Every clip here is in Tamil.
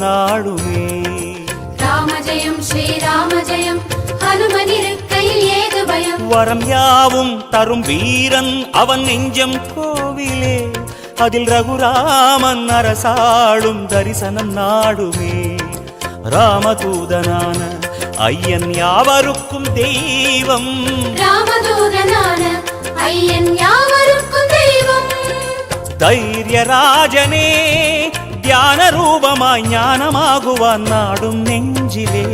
நாடுமே. ராம ஜெயம் ஸ்ரீராம ஜெயம் ஹனுமனிருக்கையில் ஏது பயம். வரம் யாவும் தரும் வீரன் அவன் நெஞ்சம் கோவிலே, அதில் ரகுராமன் அரசாளும் தரிசனம் நாடுமே. ராமதூதனான ஐயன் யாவருக்கும் தெய்வம், ராமதூதனான ஐயன் யாவருக்கும் தெய்வம். தைரியராஜனே தியான ரூபமாய் ஞானமாகுவான் நாடும் நெஞ்சிலே.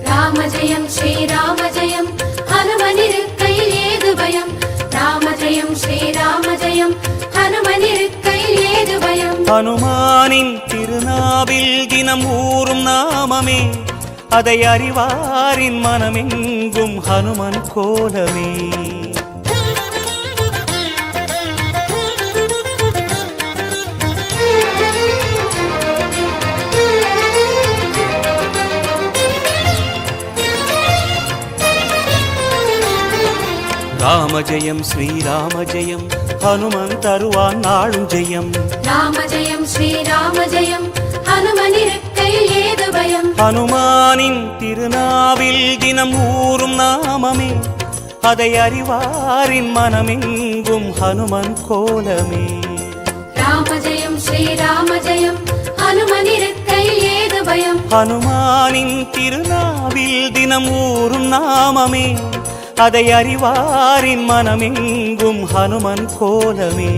ராம ஜெயம் ஸ்ரீராம ஜெயம் ஹனுமனிருக்கையில் ஏது பயம். ராம ஜெயம் ஸ்ரீராம ஜெயம் ஹனுமனிருக்கையில் ஏது பயம். ஹனுமானின் திருநாவில் தினம் ஊறும் நாமமே, அதை அறிவாரின் மனமெங்கும் ஹனுமன் கோலமே. ராம ஜெயம் ஸ்ரீராம ஜெயம் ஹனுமன் தருவான் நாளும் ஜெயம். ராம ஜெயம் ஸ்ரீராம ஜெயம் ஹனுமனிருக்கையில் ஏது பயம். ஹனுமானின் திருநாவில் தினம் ஊறும் நாமமே, அதை அறிவாரின் மனமெங்கும் ஹனுமன் கோலமே. ராம ஜெயம் ஸ்ரீராம ஜெயம் ஹனுமனிருக்கையில் ஏது பயம். ஹனுமானின் திருநாவில் தினம் ஊறும் நாமமே, அதை அறிவாரின் மனமெங்கும் ஹனுமன் கோலமே.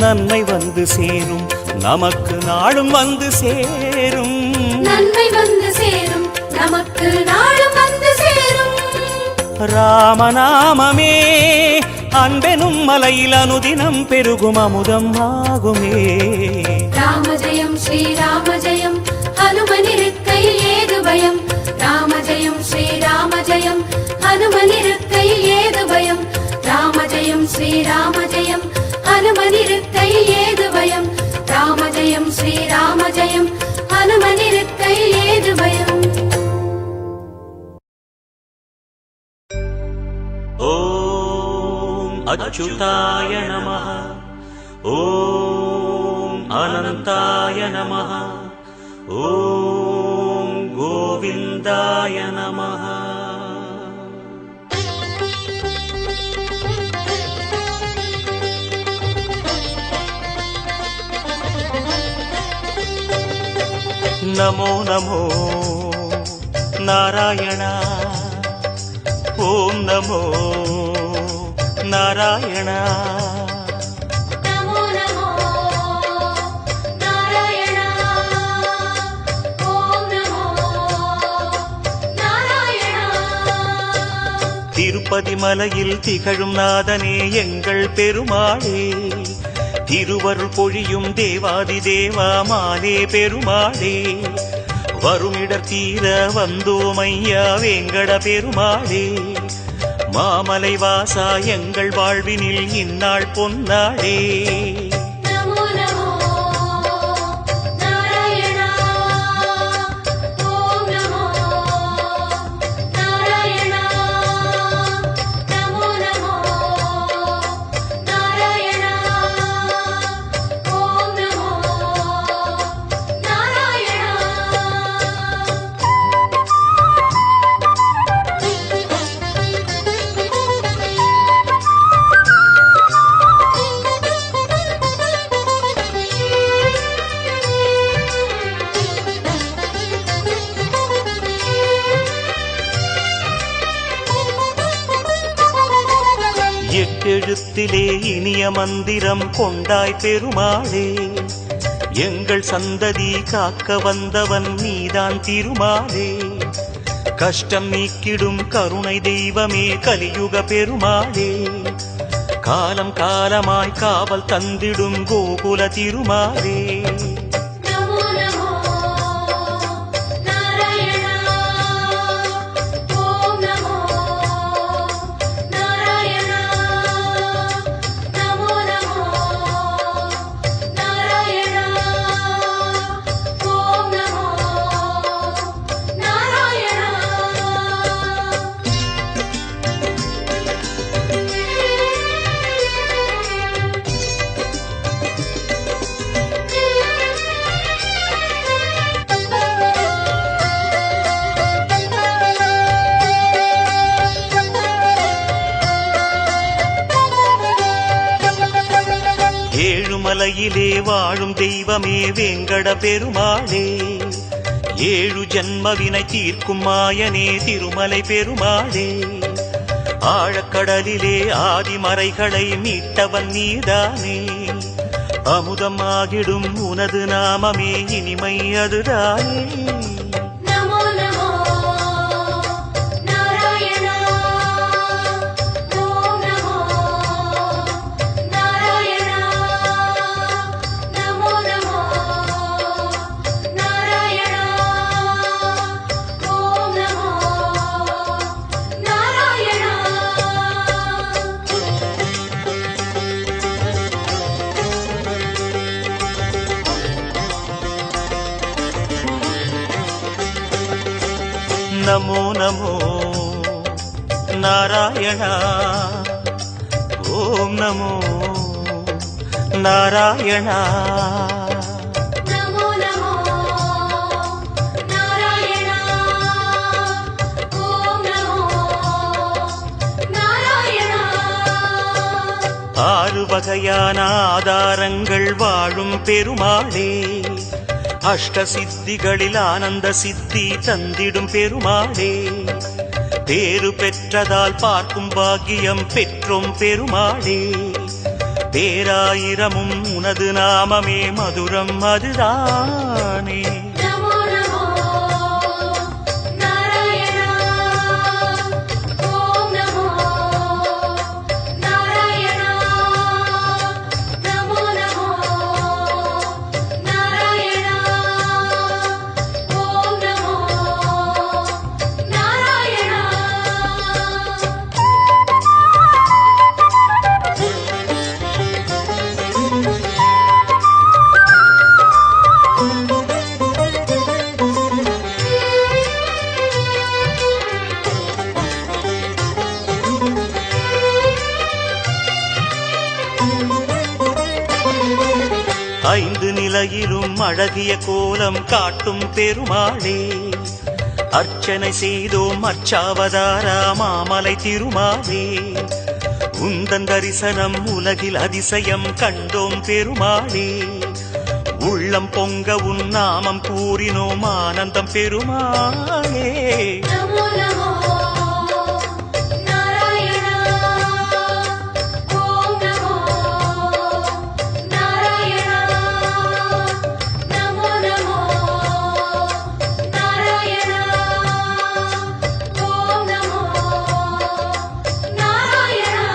நன்மை வந்து சேரும் நமக்கு நாளும் வந்து சேரும், நன்மை வந்து சேரும் நமக்கு நாளும் வந்து சேரும். ராமநாமமே அன்பெனும் மலையில் அனுதினம் பெருகும் அமுதம் ஆகுமே. ராம ஜெயம் ஸ்ரீராம ஜெயம் ஹனுமனிருக்கையில் ஏது பயம். ராம ஜெயம் ஸ்ரீராம ஜெயம் ஹனுமனிருக்கையில் ஏது பயம். ராம ஜெயம் ஸ்ரீராம ஜெயம் ஹனுமனிருக்கையில் ஏது பயம். ராம ஜெயம் ஸ்ரீராம ஜெயம் ஹனுமனிருக்கையில் ஏது பயம். ஓம் அச்சுதாய நமः, ஓம் அனந்தாய நமः, ஓம் கோவிந்தாய நமः. நமோ நமோ நாராயண, ஓம் நமோ நாராயண. நமோ நமோ நாராயண, ஓம் நமோ நாராயண. திருப்பதி மலையில் திகழும் நாதனே எங்கள் பெருமாளே, திருவருள் பொழியும் தேவாதி தேவா மாலே பெருமாளே. வருமிடர் தீர வந்தோமையா வேங்கட பெருமாளே. மாமலை வாசா எங்கள் வாழ்வினில் இந்நாள் பொன்னாளே. நமோ நமோ நாராயண, ஓம் நமோ நாராயண. நமோ நமோ நாராயண, ஓம் நமோ நாராயண. எட்டெழுத்திலே இனிய மந்திரம் கொண்டாய் பெருமாளே. எங்கள் சந்ததி காக்க வந்தவன் நீதான் திருமாலே. கஷ்டம் நீக்கிடும் கருணை தெய்வமே கலியுக பெருமாளே. காலம் காலமாய் காவல் தந்திடும் கோகுல திருமாலே. நமோ நமோ நாராயண, ஓம் நமோ நாராயண. நமோ நமோ நாராயண, ஓம் நமோ நாராயண. மலையிலே வாழும் தெய்வமே வேங்கட பெருமாளே, 7 ஜன்மவினை தீர்க்கும் மாயனே திருமலை பெருமாளே, ஆழக்கடலிலே ஆதிமறைகளை மீட்டவன் நீதானே, அமுதமாகிடும் உனது நாமமே இனிமை அதுதானே. நமோ நமோ நாராயணா, ஓம் நமோ நாராயணா, நமோ நமோ நாராயணா, ஓம் நமோ நாராயணா. நமோ நமோ நாராயணா, ஓம் நமோ நாராயணா. நமோ நமோ நாராயணா, ஓம் நமோ நாராயணா. 6 வகையான ஆதாரங்கள் வாழும் பெருமாளே, அஷ்ட சித்திகளில் ஆனந்த சித்தி தந்திடும் பெருமாளே, பேறு பெற்றதால் பார்க்கும் பாக்கியம் பெற்றோம் பெருமாளே, பேராயிரமும் உனது நாமமே மதுரம் அதுதானே. நமோ நமோ நாராயணா, ஓம் நமோ நாராயணா, நமோ நமோ நாராயணா, ஓம் நமோ நாராயணா. ஐந்து நிலையிலும் அழகிய கோலம் காட்டும் பெருமாளே, அர்ச்சனை செய்தோம் அர்ச்சாவதாரா மாமலை திருமாலே, உந்தன் தரிசனம் உலகில் அதிசயம் கண்டோம் பெருமாளே, உள்ளம் பொங்க உன் நாமம் கூறினோம் ஆனந்தம் பெருமாளே. நமோ நமோ நாராயணா, ஓம் நமோ நாராயணா, நமோ நமோ நாராயணா, ஓம் நமோ நாராயணா.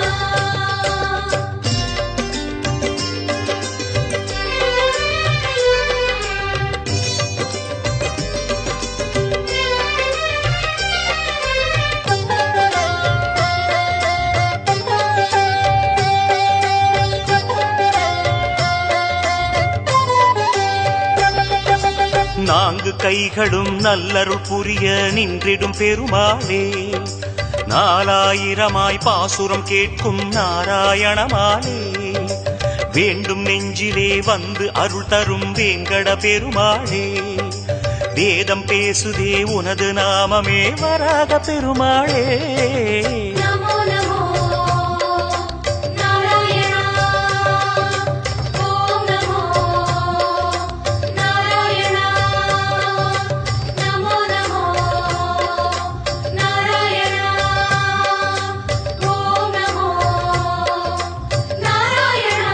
நான்கு கைகளும் நல்லருள் புரிய நின்றிடும் பெருமாளே, 4000 பாசுரம் கேட்கும் நாராயணமாலே, வேண்டும் நெஞ்சிலே வந்து அருள் தரும் வேங்கட பெருமாளே, வேதம் பேசுதே உனது நாமமே வராக பெருமாளே. நமோ நமோ நாராயணா, ஓம் நமோ நாராயணா, நமோ நமோ நாராயணா, ஓம் நமோ நாராயணா.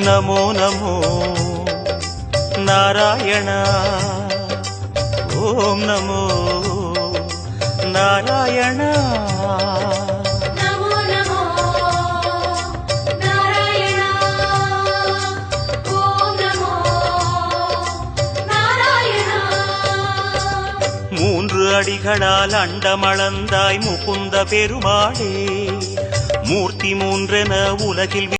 நமோ நமோ நாராயணா, ஓம் நமோ நாராயணா. நமோ நமோ நாராயணா, ஓம் நமோ நாராயணா. 3 அடிகளால் அண்டமளந்தாய் முகுந்த பெருமாளே, மூர்த்தி 3 என உலகில்